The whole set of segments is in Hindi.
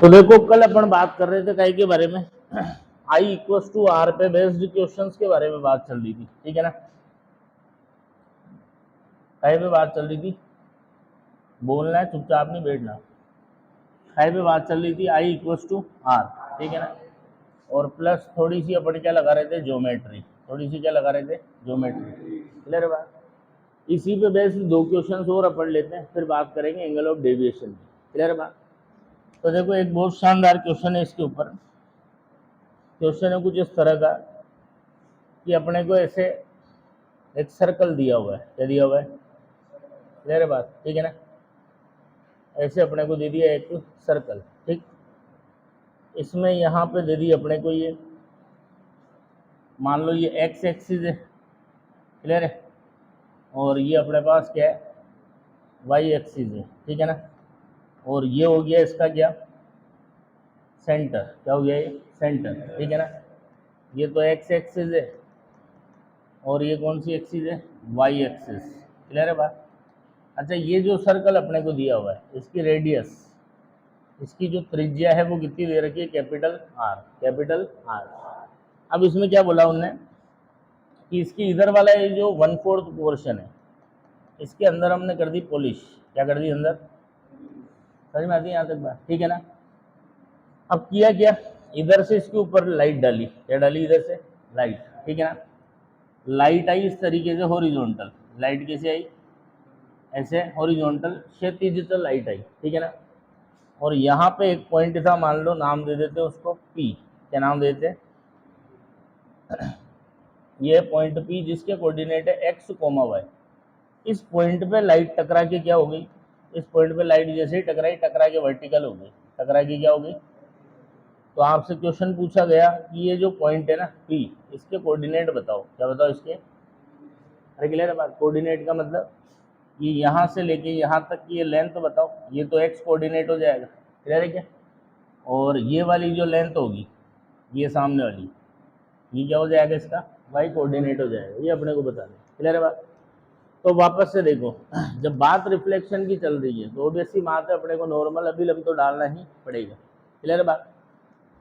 तो देखो कल अपन बात कर रहे थे काय के बारे में, आई इक्वल टू आर पे बेस्ड क्वेश्चंस के बारे में बात चल रही थी, ठीक है ना। काय पे बात चल रही थी, बोलना है, चुपचाप नहीं बैठना। काय पे बात चल रही थी, आई इक्वल टू आर, ठीक है ना। और प्लस थोड़ी सी अपन क्या लगा रहे थे, ज्योमेट्री, थोड़ी सी क्या लगा रहे थे, ज्योमेट्री। क्लियर है बात। इसी पे बेस्ड दो क्वेश्चंस और अपन लेते हैं, फिर बात करेंगे एंगल ऑफ डेविएशन की। क्लियर है बात। तो देखो एक बहुत शानदार क्वेश्चन है इसके ऊपर। क्वेश्चन है कुछ इस तरह का कि अपने को ऐसे एक सर्कल दिया हुआ है, क्या दिया हुआ है, क्लियर है बात, ठीक है ना। ऐसे अपने को दे दिया एक सर्कल, ठीक। इसमें यहाँ पे दे दी अपने को ये, मान लो ये एक्स एक्सिस है, क्लियर है, और ये अपने पास क्या है, वाई एक्सिस है, ठीक है ना। और ये हो गया इसका क्या, सेंटर, क्या हो गया ये, सेंटर, ठीक है ना। ये तो एक्स एक्सिस है और ये कौन सी एक्सिस है, वाई एक्सिस, क्लियर है बात। अच्छा ये जो सर्कल अपने को दिया हुआ है, इसकी रेडियस, इसकी जो त्रिज्या है वो कितनी दे रखी है, कैपिटल आर, कैपिटल आर। अब इसमें क्या बोला उनने कि इसकी इधर वाला ये जो 1/4 पोर्शन है, इसके अंदर हमने कर दी पॉलिश, क्या कर दी अंदर, समझ में आती है यहाँ तक बात, ठीक है ना। अब किया क्या, इधर से इसके ऊपर लाइट डाली, क्या डाली, इधर से लाइट, ठीक है ना। लाइट आई इस तरीके से हॉरिजॉन्टल, लाइट कैसे आई, ऐसे हॉरिजॉन्टल क्षैतिज लाइट आई, ठीक है ना। और यहाँ पे एक पॉइंट था, मान लो नाम दे देते उसको P, क्या नाम देते, ये पॉइंट P जिसके कोऑर्डिनेट है x, y। इस पॉइंट पे लाइट टकरा के क्या हो गई, इस पॉइंट पे लाइट जैसे ही टकराई, टकरा के वर्टिकल हो गई, टकरा के क्या हो गई। तो आपसे क्वेश्चन पूछा गया कि ये जो पॉइंट है ना P, इसके कोऑर्डिनेट बताओ, क्या बताओ इसके, अरे क्लियर है बात। कोऑर्डिनेट का मतलब ये यहाँ से लेके यहाँ तक की ये लेंथ बताओ, ये तो x कोऑर्डिनेट हो जाएगा, क्लियर है क्या। और ये वाली जो लेंथ होगी, ये सामने वाली, ये क्या हो जाएगा, इसका y कोऑर्डिनेट हो जाएगा, ये अपने को बता दें, क्लियर है बात। तो वापस से देखो, जब बात रिफ्लेक्शन की चल रही है तो ऑब्वियसली बात है अपने को नॉर्मल अभिलंब तो डालना ही पड़ेगा, क्लियर है बात।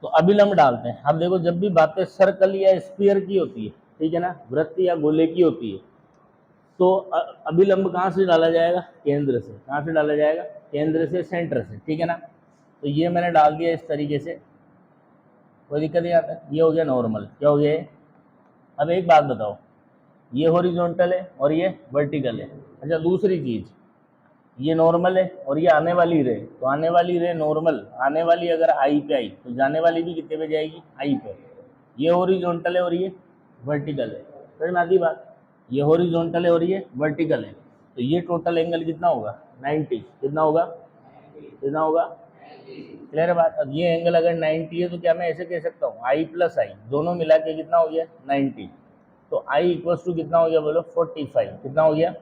तो अभिलंब डालते हैं। अब देखो जब भी बातें सर्कल या स्फीयर की होती है, ठीक है ना, वृत्त या गोले की होती है, तो अभिलंब कहाँ से डाला जाएगा, केंद्र से, कहाँ से डाला जाएगा, केंद्र से, सेंटर से, ठीक है ना। तो ये मैंने डाल दिया इस तरीके से, कोई दिक्कत नहीं आता, ये हो गया नॉर्मल, क्या हो गया। अब एक बात बताओ, ये हॉरिजॉन्टल है और ये वर्टिकल है। अच्छा दूसरी चीज़, ये नॉर्मल है और ये आने वाली रे, तो आने वाली रे नॉर्मल, आने वाली अगर आई पे आई तो जाने वाली भी कितने पे जाएगी, आई पे। ये हॉरिजॉन्टल है और ये वर्टिकल है, समझ में आती बात। ये हॉरिजॉन्टल है और ये वर्टिकल है, तो ये टोटल एंगल कितना होगा, 90, कितना होगा, कितना होगा, क्लियर है बात। अब ये एंगल अगर 90 है तो क्या मैं ऐसे कह सकता हूँ आई प्लस आई दोनों मिला के कितना हो गया, 90। तो आई इक्वल टू कितना हो गया, बोलो 45, कितना हो गया।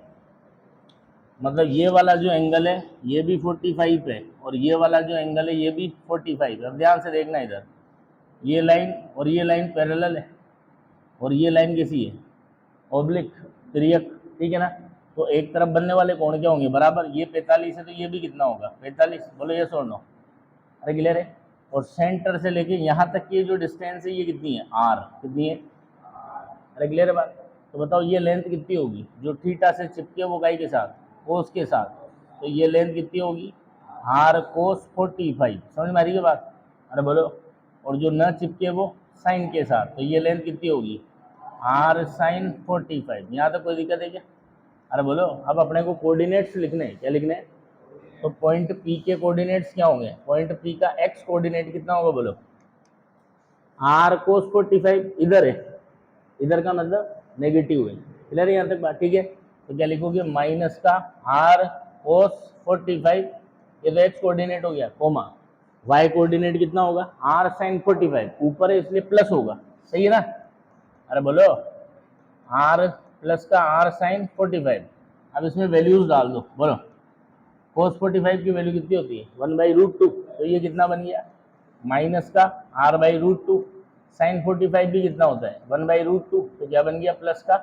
मतलब ये वाला जो एंगल है ये भी 45 है और ये वाला जो एंगल है ये भी 45 है। अब ध्यान से देखना इधर, ये लाइन और ये लाइन पैरेलल है और ये लाइन कैसी है, ऑब्लिक, तिर्यक, ठीक है ना। तो एक तरफ बनने वाले कोण क्या होंगे, बराबर। ये 45 है तो ये भी कितना होगा, 45, बोलो ये और नो, अरे क्लियर है। और सेंटर से लेके यहाँ तक की जो डिस्टेंस है ये कितनी है, आर, कितनी है, अरे क्लियर है बात। तो बताओ ये लेंथ कितनी होगी, जो थीटा से चिपके वो काई के साथ, कोस के साथ, तो ये लेंथ कितनी होगी, आर कोस 45, समझ में आ रही है बात, अरे बोलो। और जो न चिपके वो साइन के साथ, तो ये लेंथ कितनी होगी, आर साइन 45। यहाँ तक कोई दिक्कत है क्या, अरे बोलो। अब अपने को कोऑर्डिनेट्स लिखने हैं, क्या लिखने हैं, तो पॉइंट पी के कोऑर्डिनेट्स क्या होंगे, पॉइंट पी का एक्स कोऑर्डिनेट कितना होगा, बोलो, आर कोस 45 इधर है, इधर का मतलब नेगेटिव है, क्लियर है यहाँ तक बात, ठीक है। तो क्या लिखोगे, माइनस का आर कोस 45, ये तो एक्स कोऑर्डिनेट हो गया, कोमा वाई कोऑर्डिनेट कितना होगा, आर साइन 45, ऊपर है इसलिए प्लस होगा, सही है ना, अरे बोलो, आर प्लस का आर साइन 45। अब इसमें वैल्यूज डाल दो, बोलो कोस 45 की वैल्यू कितनी होती है, 1/√2, तो ये कितना बन गया, माइनस का r/√2, साइन 45 भी कितना होता है, 1/√2, तो क्या बन गया, प्लस का,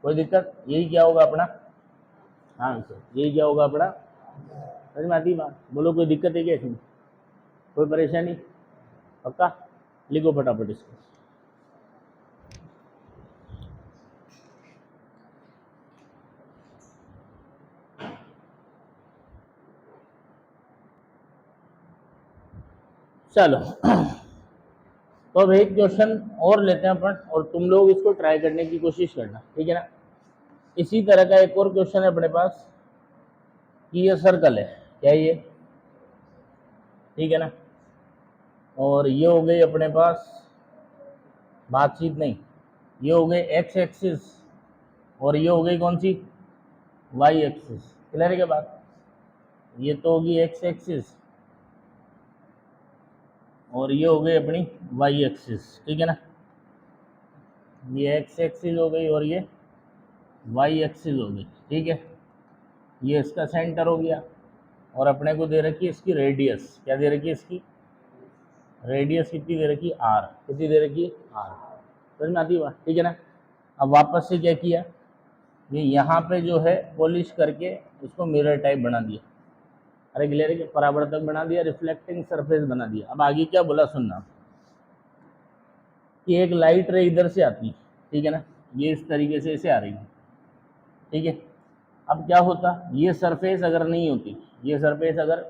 कोई दिक्कत, यही क्या होगा अपना आंसर, यही क्या होगा अपना, समझ में आती बात, बोलो कोई दिक्कत है क्या इसमें, कोई परेशानी? पक्का? लिखो फटाफट इसको। चलो तो अब एक क्वेश्चन और लेते हैं अपन, और तुम लोग इसको ट्राई करने की कोशिश करना, ठीक है ना। इसी तरह का एक और क्वेश्चन है अपने पास कि ये सर्कल है, क्या ये, ठीक है ना, और ये हो गई अपने पास बातचीत नहीं, ये हो गई एक्स एक्सिस, और ये हो गई कौन सी, वाई एक्सिस। क्लियर है क्या बात? ये तो होगी एक्स एक्सिस और ये हो गई अपनी वाई एक्सिस, ठीक है ना। ये एक्स एक्सिस हो गई और ये वाई एक्सिस हो गई, ठीक है। ये इसका सेंटर हो गया, और अपने को दे रखी है इसकी रेडियस, क्या दे रखी है इसकी रेडियस, कितनी दे रखी है आर, कितनी दे रखी है आर। समझ में आती है बात, ठीक है ना। अब वापस से क्या किया, ये यहाँ पे जो है पॉलिश करके इसको मिरर टाइप बना दिया, अरे क्लियर है कि परावर्तक बना दिया, रिफ्लेक्टिंग सरफेस बना दिया। अब आगे क्या बोला सुनना, कि एक लाइट रे इधर से आती है, ठीक है ना, ये इस तरीके से ऐसे आ रही है, ठीक है। अब क्या होता, ये सरफेस अगर नहीं होती, ये सरफेस अगर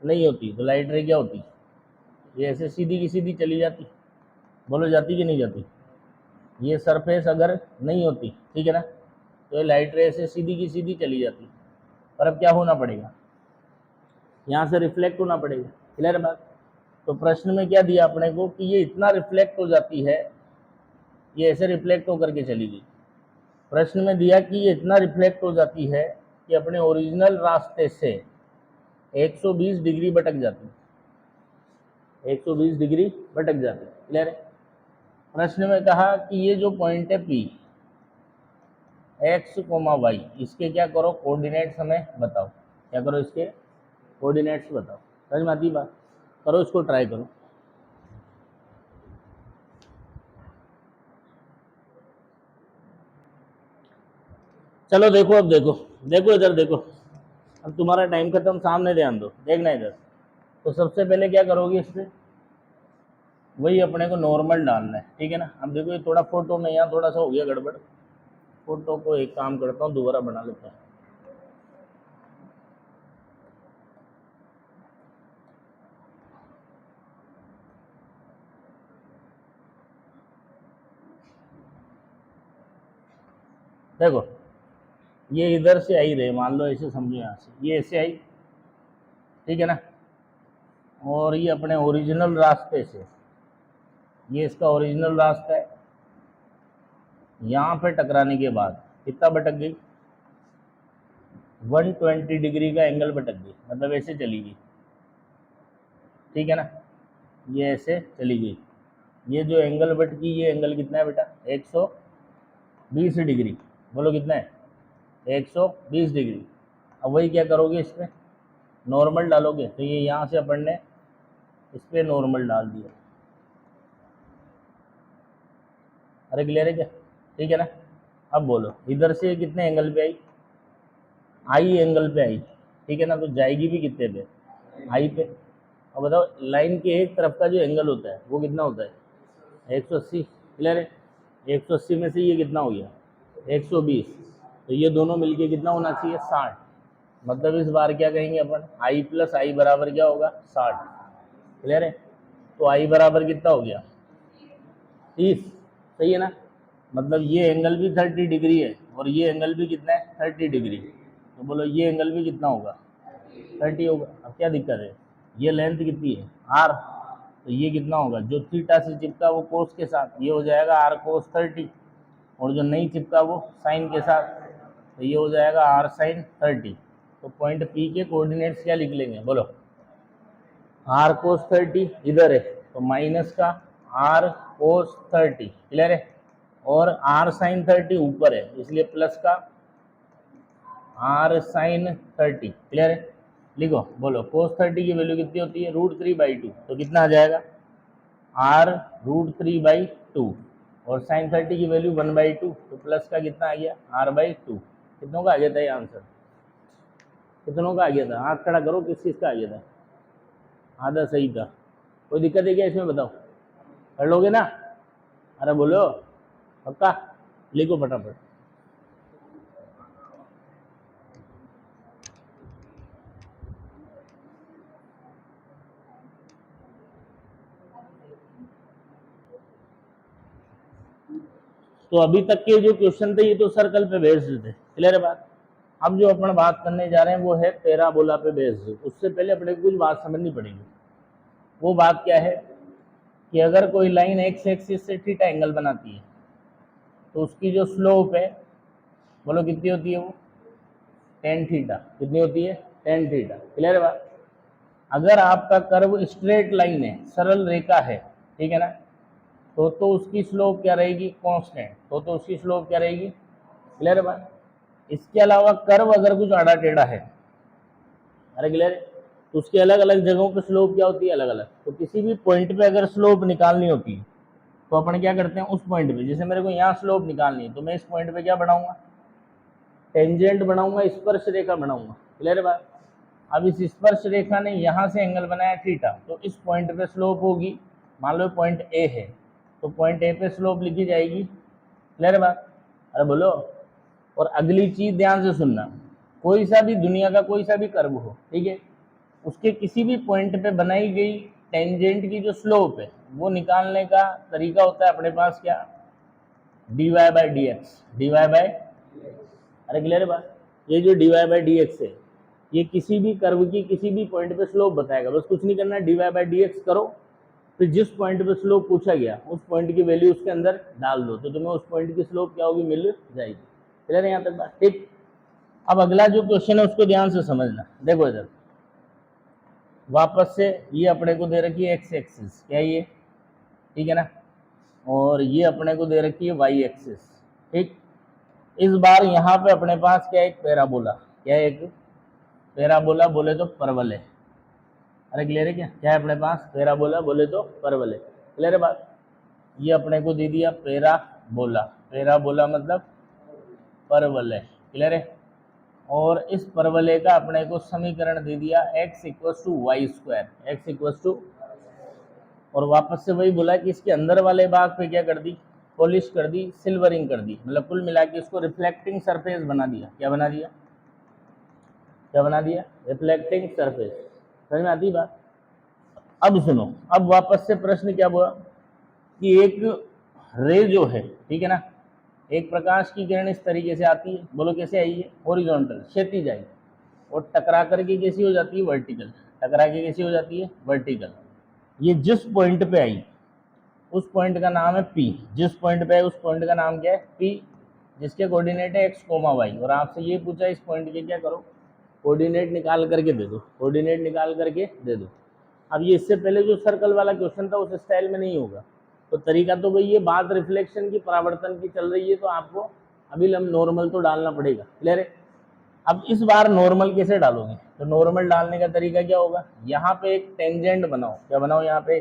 नहीं होती तो लाइट रे क्या होती, ये ऐसे सीधी की सीधी चली जाती। बोलो जाती कि नहीं जाती? ये सरफेस अगर नहीं होती, ठीक है ना, तो ये लाइट रे ऐसे सीधी की सीधी चली जाती। पर अब क्या होना पड़ेगा, यहाँ से रिफ्लेक्ट होना पड़ेगा। क्लियर बात? तो प्रश्न में क्या दिया अपने को कि ये इतना रिफ्लेक्ट हो जाती है, ये ऐसे रिफ्लेक्ट होकर के चली गई। प्रश्न में दिया कि ये इतना रिफ्लेक्ट हो जाती है कि अपने ओरिजिनल रास्ते से 120 डिग्री भटक जाती है, 120 डिग्री भटक जाती है। क्लियर है? प्रश्न में कहा कि ये जो पॉइंट है पी, एक्स कोमा वाई, इसके क्या करो, कोऑर्डिनेट्स हमें बताओ। क्या करो, इसके कोऑर्डिनेट्स बताओ। समझ में आती बात? करो, इसको ट्राई करो। चलो देखो, अब देखो, देखो इधर देखो, अब तुम्हारा टाइम खत्म, सामने ध्यान दो, देखना इधर। तो सबसे पहले क्या करोगे, इस पर वही अपने को नॉर्मल डालना है, ठीक है ना। अब देखो ये थोड़ा फोटो में यहाँ थोड़ा सा हो गया गड़बड़, फोटो को एक काम करता हूँ दोबारा बना लेता हूँ। देखो ये इधर से आई रहे, मान लो ऐसे समझो, यहाँ से ये ऐसे आई, ठीक है ना, और ये अपने ओरिजिनल रास्ते से, ये इसका ओरिजिनल रास्ता है, यहाँ पे टकराने के बाद कितना भटक गई, 120 डिग्री का एंगल भटक गई, मतलब ऐसे चली गई, ठीक है ना, ये ऐसे चली गई। ये जो एंगल भटकी, ये एंगल कितना है बेटा, 120 डिग्री। बोलो कितना है, 120 डिग्री। अब वही क्या करोगे, इस पर नॉर्मल डालोगे, तो ये यहाँ से अपन ने इस पर नॉर्मल डाल दिया। अरे क्लियर है क्या? ठीक है ना। अब बोलो इधर से कितने एंगल पे आई, आई एंगल पे आई, ठीक है ना, तो जाएगी भी कितने पे, आई पे। अब बताओ लाइन के एक तरफ का जो एंगल होता है वो कितना होता है, 180। क्लियर है? 180 में से ये कितना हो गया, 120, तो ये दोनों मिलके कितना होना चाहिए, 60। मतलब इस बार क्या कहेंगे अपन, आई प्लस आई बराबर क्या होगा, 60। क्लियर है? तो आई बराबर कितना हो गया, 30। सही है ना। मतलब ये एंगल भी 30 डिग्री है और ये एंगल भी कितना है, 30 डिग्री। तो बोलो ये एंगल भी कितना होगा, 30 होगा। अब क्या दिक्कत है, ये लेंथ कितनी है, आर, तो ये कितना होगा, जो थीटा से चिपका वो कोस के साथ, ये हो जाएगा आर कोस 30, और जो नहीं चिपका वो साइन के साथ, तो ये हो जाएगा आर साइन 30। तो पॉइंट पी के कोऑर्डिनेट्स क्या लिख लेंगे, बोलो, आर कोस 30 इधर है तो माइनस का आर कोस 30। क्लियर है? और आर साइन 30 ऊपर है इसलिए प्लस का आर साइन 30। क्लियर है? लिखो, बोलो कोस 30 की वैल्यू कितनी होती है, √3/2। तो कितना आ जाएगा, आर √3/2, और साइन 30 की वैल्यू 1/2, तो प्लस का कितना आ गया, r/2। कितनों का आ गया था ये आंसर, कितनों का आ गया था, हाथ खड़ा करो, किस चीज़ का आ गया था, आधा सही था। कोई दिक्कत है क्या इसमें, बताओ? कर लोगे ना? अरे बोलो पक्का, लिखो फटाफट। तो अभी तक के जो क्वेश्चन थे ये तो सर्कल पे बेस्ड थे, क्लियर है बात। अब जो अपन बात करने जा रहे हैं वो है पैराबोला पे बेस्ड। उससे पहले अपने को कुछ बात समझनी पड़ेगी। वो बात क्या है कि अगर कोई लाइन एक्स एक्सिस से थीटा एंगल बनाती है तो उसकी जो स्लोप है, बोलो कितनी होती है वो? Tan theta. कितनी होती है? टेन थीटा, क्लियर है बात। अगर आपका कर्व स्ट्रेट लाइन है, सरल रेखा है, ठीक है ना, तो उसकी स्लोप क्या रहेगी? कांस्टेंट। तो उसकी स्लोप क्या रहेगी? क्लियर है बात। इसके अलावा कर्व अगर कुछ आड़ा टेढ़ा है, अरे क्लियर है, तो उसकी अलग अलग जगहों पे स्लोप क्या होती है? अलग अलग। तो किसी भी पॉइंट पे अगर स्लोप निकालनी होती है तो अपन क्या करते हैं, उस पॉइंट पे, जैसे मेरे को यहाँ स्लोप निकालनी है तो मैं इस पॉइंट पे क्या बनाऊंगा? टेंजेंट बनाऊंगा, स्पर्श रेखा बनाऊंगा, क्लियर है बात। अब इस स्पर्श रेखा ने यहाँ से एंगल बनाया थीटा, तो इस पॉइंट पे स्लोप होगी, मान लो पॉइंट ए है, तो पॉइंट ए पे स्लोप लिखी जाएगी, क्लियर है बात। अरे बोलो। और अगली चीज ध्यान से सुनना, कोई सा भी दुनिया का कोई सा भी कर्व हो, ठीक है, उसके किसी भी पॉइंट पे बनाई गई टेंजेंट की जो स्लोप है वो निकालने का तरीका होता है अपने पास क्या? dy by D X. D Y by, अरे क्लियर है बात। ये जो dy बाई डी एक्स है ये किसी भी कर्व की किसी भी पॉइंट पे स्लोप बताएगा। बस कुछ नहीं करना, dy बाई डी एक्स करो, फिर जिस पॉइंट पे स्लोप पूछा गया उस पॉइंट की वैल्यू उसके अंदर डाल दो, तो तुम्हें उस पॉइंट की स्लोप क्या होगी? मिल जाएगी। क्लियर है यहाँ तक बात? ठीक। अब अगला जो क्वेश्चन है उसको ध्यान से समझना। देखो इधर वापस से ये अपने को दे रखी है एक्स एक्सिस, क्या ये? ठीक है ना। और ये अपने को दे रखी है वाई एक्सिस, ठीक। इस बार यहाँ पे अपने पास क्या है? एक पैराबोला। क्या है? एक पैराबोला, बोले तो परवल है। अरे क्लियर है क्या? क्या है अपने पास? पैराबोला, बोले तो परवल है, क्लियर है बात। ये अपने को दे दिया पैराबोला। पैराबोला मतलब परवल है, क्लियर है। और इस परवलय का अपने को समीकरण दे दिया x equals to Y square, X equals to, और वापस से वही बोला कि इसके अंदर वाले भाग पे क्या कर दी? पॉलिश कर दी, सिल्वरिंग कर दी, मतलब कुल मिला के इसको रिफ्लेक्टिंग सरफेस बना दिया। क्या बना दिया? क्या बना दिया? Reflecting surface. समझ में आती बात? अब सुनो, अब वापस से प्रश्न क्या हुआ कि एक रे जो है, ठीक है ना, एक प्रकाश की किरण इस तरीके से आती है, बोलो कैसे आई है? हॉरिजॉन्टल, क्षैतिज आई, और टकरा करके कैसी हो जाती है? वर्टिकल। टकरा के कैसी हो जाती है? वर्टिकल। ये जिस पॉइंट पे आई उस पॉइंट का नाम है पी। जिस पॉइंट पे आई उस पॉइंट का नाम क्या है? पी, जिसके कोऑर्डिनेट है एक्स कोमा वाई। और आपसे ये पूछा इस पॉइंट के क्या करो? कोऑर्डिनेट निकाल करके दे दो, कोऑर्डिनेट निकाल करके दे दो। अब ये इससे पहले जो सर्कल वाला क्वेश्चन था उस स्टाइल में नहीं होगा। तो तरीका तो भाई ये बात रिफ्लेक्शन की, परावर्तन की चल रही है, तो आपको अभी नॉर्मल तो डालना पड़ेगा, क्लियर है। अब इस बार नॉर्मल कैसे डालोगे? तो नॉर्मल डालने का तरीका क्या होगा? यहाँ पे एक टेंजेंट बनाओ। क्या बनाओ यहाँ पे?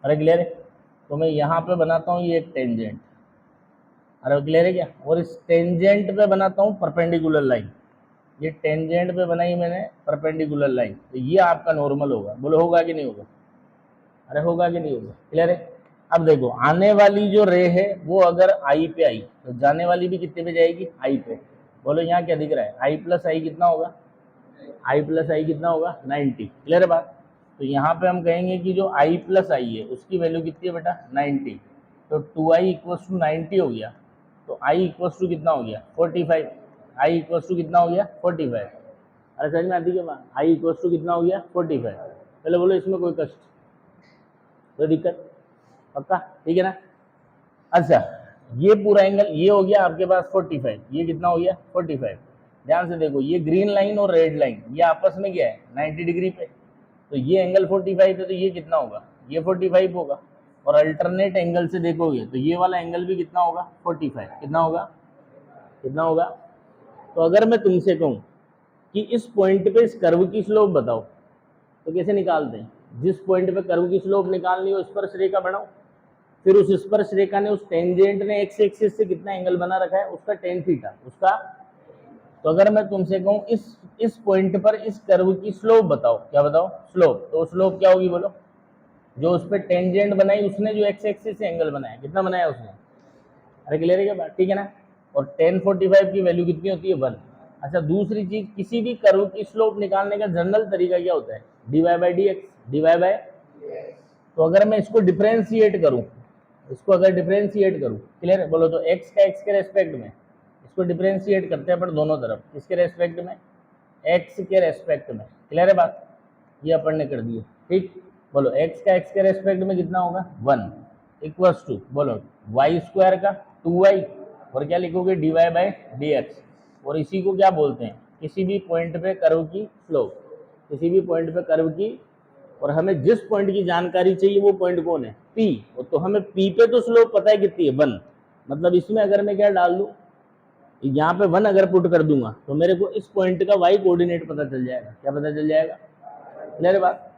अरे क्लियर है। तो मैं यहाँ पे बनाता हूँ ये एक टेंजेंट, अरे क्लियर है क्या। और इस टेंजेंट पे बनाता हूँ परपेंडिकुलर लाइन। ये टेंजेंट पे बनाई मैंने परपेंडिकुलर लाइन, तो ये आपका नॉर्मल होगा। बोलो होगा कि नहीं होगा? अरे होगा कि नहीं होगा? क्लियर है। अब देखो, आने वाली जो रे है वो अगर आई पे आई तो जाने वाली भी कितने पे जाएगी? आई पे। बोलो यहाँ क्या दिख रहा है? आई प्लस आई कितना होगा? आई प्लस आई कितना होगा? 90। क्लियर है बात। तो यहाँ पे हम कहेंगे कि जो आई प्लस आई है उसकी वैल्यू कितनी है बेटा? 90। तो 2i इक्वल्स टू 90 हो गया। तो i इक्वल्स टू कितना हो गया? 45। i इक्वल्स टू कितना हो गया? 45। अरे समझ में आती है बात? i इक्वल्स टू कितना हो गया? 45। पहले बोलो इसमें कोई कष्ट, कोई दिक्कत? पक्का? ठीक है ना। अच्छा, ये पूरा एंगल ये हो गया आपके पास 45। ये कितना हो गया? 45। ध्यान से देखो, ये ग्रीन लाइन और रेड लाइन ये आपस में क्या है? 90 डिग्री पे। तो ये एंगल 45 है, तो ये कितना होगा? ये 45 होगा। और अल्टरनेट एंगल से देखोगे तो ये वाला एंगल भी कितना होगा? 45। कितना होगा? कितना होगा? तो अगर मैं तुमसे कहूँ कि इस पॉइंट पे इस कर्व की स्लोप बताओ, तो कैसे निकालते हैं? जिस पॉइंट पे कर्व की स्लोप निकालनी हो स्पर्श रेखा बनाओ, फिर उस स्पर्श रेखा ने, उस टेंजेंट ने एक्स एक्सिस से कितना एंगल बना रखा है? उसका टेन थीटा, उसका तो अगर मैं तुमसे कहूं इस पॉइंट पर इस कर्व की स्लोप बताओ, क्या बताओ, स्लोप, तो स्लोप क्या होगी बोलो? जो उस पर टेंजेंट बनाई उसने, जो एक्स एक्सिस से एंगल बनाया, कितना बनाया उसने? अरे क्लियर है क्या बात? ठीक है ना। और tan 45 की वैल्यू कितनी होती है? 1। अच्छा, दूसरी चीज, किसी भी कर्व की स्लोप निकालने का जनरल तरीका क्या होता है? dy by D x, dy by. तो अगर मैं इसको डिफ्रेंशिएट करूं, इसको अगर डिफ्रेंशिएट करूं, क्लियर है, बोलो तो x का x के रेस्पेक्ट में, इसको डिफ्रेंशिएट करते हैं अपन दोनों तरफ, किसके रेस्पेक्ट में? x के रेस्पेक्ट में, क्लियर है बात? ये अपन ने कर दिया, ठीक। बोलो x का x के रेस्पेक्ट में कितना होगा? 1 इक्वल्स टू, बोलो वाई स्क्वायर का 2y, और क्या लिखोगे? dy by D x. और इसी को क्या बोलते हैं? किसी भी पॉइंट पे कर्व की स्लोप, किसी भी पॉइंट पे कर्व की। और हमें जिस पॉइंट की जानकारी चाहिए वो पॉइंट कौन है? P। तो हमें P पे तो स्लोप पता है कितनी है? 1। मतलब इसमें अगर मैं क्या डाल दूं, यहाँ पे 1 अगर पुट कर दूंगा तो मेरे को इस पॉइंट का y कोऑर्डिनेट पता चल जाएगा। क्या पता चल जाएगा? क्लियर बात?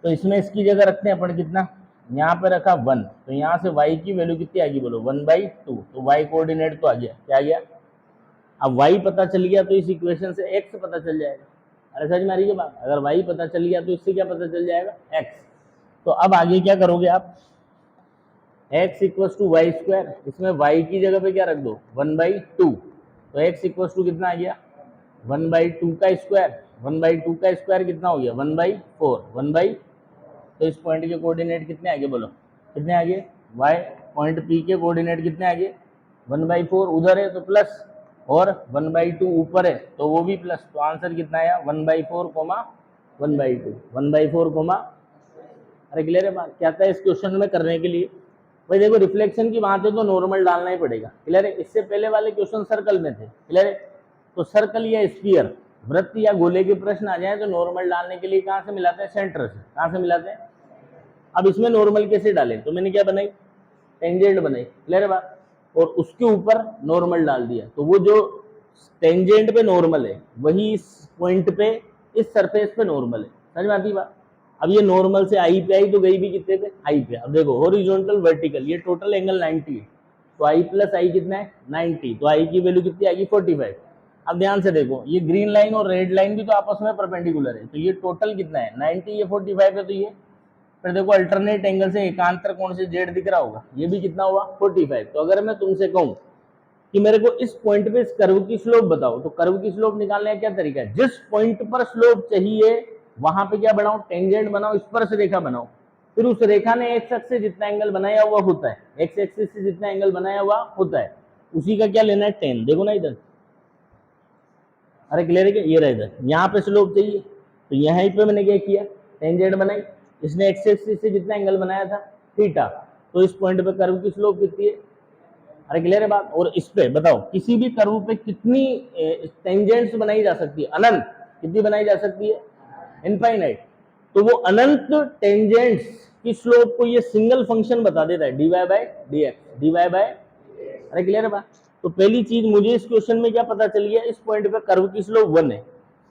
तो इसमें इसकी जगह रखते हैं अपन कितना, यहाँ पे रखा 1, तो यहाँ से y की वैल्यू कितनी आ गई बोलो? 1/2। तो y कोऑर्डिनेट तो आ गया, क्या आ गया? अब y पता चल गया तो इस इक्वेशन से x पता चल जाएगा। अरे समझ में आ रही है बात? अगर y पता चल गया तो इससे क्या पता चल जाएगा? x। तो अब आगे क्या करोगे आप? x equals to Y square, इसमें y की जगह पे क्या रख दो? 1/2। तो x इक्वल्स टू कितना आ गया? 1/2 का स्क्वायर। 1/2 का स्क्वायर कितना हो गया? 1/4। 1 तो इस पॉइंट के कोऑर्डिनेट कितने आगे बोलो? कितने आगे? y पॉइंट P के कोऑर्डिनेट कितने आगे? 1/4 उधर है तो प्लस, और 1/2 ऊपर है तो वो भी प्लस। तो आंसर कितना आया? 1/4 1/2, 1/4। अरे क्लियर है बात? क्या था इस क्वेश्चन में करने के लिए? भाई देखो, रिफ्लेक्शन की बात है तो नॉर्मल डालना ही पड़ेगा, क्लियर है। इससे पहले वाले क्वेश्चन सर्कल में थे, क्लियर है। तो सर्कल या स्फीयर, वृत्त या गोले के प्रश्न आ जाए तो नॉर्मल डालने के लिए कहाँ से मिलाते हैं? सेंटर से। कहाँ से मिलाते हैं? अब इसमें नॉर्मल कैसे डालें? तो मैंने क्या बनाई? टेंजेंट बनाई, क्लियर है बात। और उसके ऊपर नॉर्मल डाल दिया, तो वो जो टेंजेंट पे नॉर्मल है वही इस पॉइंट पे, इस सरफेस पे नॉर्मल है। समझ में आती बात? अब ये नॉर्मल से आई पे आई तो गई भी कितने पे? आई पे। अब देखो, हॉरिजॉन्टल वर्टिकल, ये टोटल एंगल 90 है, तो आई प्लस आई कितना है? 90। तो आई की वैल्यू कितनी आएगी? 45। अब ध्यान से देखो, ये ग्रीन लाइन और रेड लाइन भी तो आपस में परपेंडिकुलर है, तो ये टोटल कितना है? 90, ये 45 है, तो ये फिर देखो अल्टरनेट एंगल से एकांतर कोण से जेड दिख रहा होगा, ये भी कितना हुआ? 45। तो अगर मैं तुमसे कहूं कि मेरे को इस पॉइंट पे इस कर्व की स्लोप बताओ, तो कर्व की स्लोप निकालने का क्या तरीका है? जिस पॉइंट पर स्लोप चाहिए वहां पे क्या बनाओ? टेंजेंट बनाओ, स्पर्श रेखा बनाओ। फिर उस रेखा ने एक्स एक्सिस से जितना एंगल बनाया हुआ होता है, एक्स एक्सिस से जितना एंगल बनाया हुआ होता है, उसी का क्या लेना है? टेन। देखो ना इधर, अरे क्लियर है क्या? ये रहा इधर, यहाँ पे स्लोप चाहिए तो यहीं पे मैंने क्या किया? टेंजेंट बनाई। इसने एक्स एक्सिस से जितना एंगल बनाया था थीटा, तो इस पॉइंट पे कर्व की स्लोप कितनी है? अरे क्लियर है बात? और इस पे बताओ, किसी भी कर्व पे कितनी टेंजेंट्स बनाई जा सकती है? अनंत। कितनी बनाई जा सकती है? इनफाइनाइट। तो वो अनंत टेंजेंट्स की स्लोप को ये सिंगल फंक्शन बता देता है, dy by D x, dy by. अरे क्लियर है बात? तो पहली चीज मुझे इस क्वेश्चन में क्या पता चल गया? इस पॉइंट पे कर्व की स्लोप 1 है।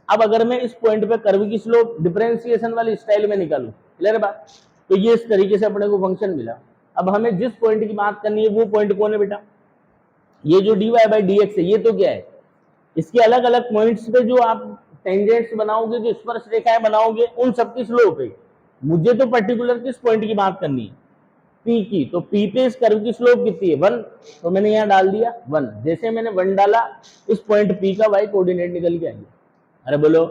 अब अगर मैं इस पॉइंट पे कर्व की स्लोप डिफरेंशिएशन वाली स्टाइल में निकालूं, क्लियर है बात? तो ये इस तरीके से अपने को फंक्शन मिला। अब हमें जिस पॉइंट की बात करनी है वो पॉइंट कौन है बेटा? ये जो dy बाई डी एक्स है, ये तो क्या है? इसके अलग अलग पॉइंट्स पे जो आप टेंजेंट्स बनाओगे, जो स्पर्श रेखाएं बनाओगे, उन सबकी स्लोप है। मुझे तो पर्टिकुलर किस पॉइंट की बात करनी है? P की। तो P पे इस कर्व की स्लोप कितनी है? 1। तो मैंने यहाँ डाल दिया 1। जैसे मैंने 1 डाला, इस पॉइंट P का y कोऑर्डिनेट निकल के आ गया। अरे बोलो,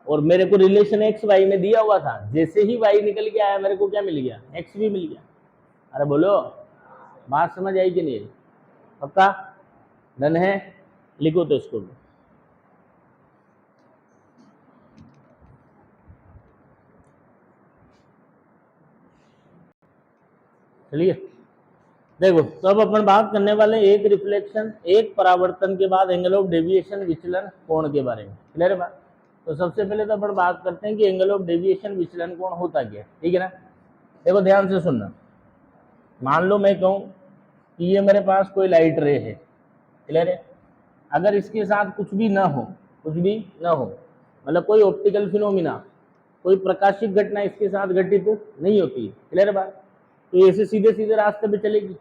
और मेरे को रिलेशन एक्स वाई में दिया हुआ था, जैसे ही y निकल के आया मेरे को क्या मिल गया? x भी मिल गया। अरे बोलो, बात समझ आई कि नहीं? पक्का? डन है? लिखो तो इसको भी। चलिए देखो, तो अब अपन बात करने वाले एक रिफ्लेक्शन, एक परावर्तन के बाद एंगल ऑफ डेविएशन, विचलन कोण के बारे में। क्लियर है बात? तो सबसे पहले तो अपन बात करते हैं कि एंगल ऑफ डेविएशन, विचलन कोण होता क्या है, ठीक है ना। देखो ध्यान से सुनना। मान लो मैं कहूँ कि ये मेरे पास कोई लाइट रे है, क्लियर है। अगर इसके साथ कुछ भी ना हो, कुछ भी ना हो, मतलब कोई ऑप्टिकल फिनोमिना, कोई प्रकाशिक घटना इसके साथ घटित नहीं होती है, क्लियर है बात। तो ऐसे सीधे सीधे रास्ते पे चलेगी,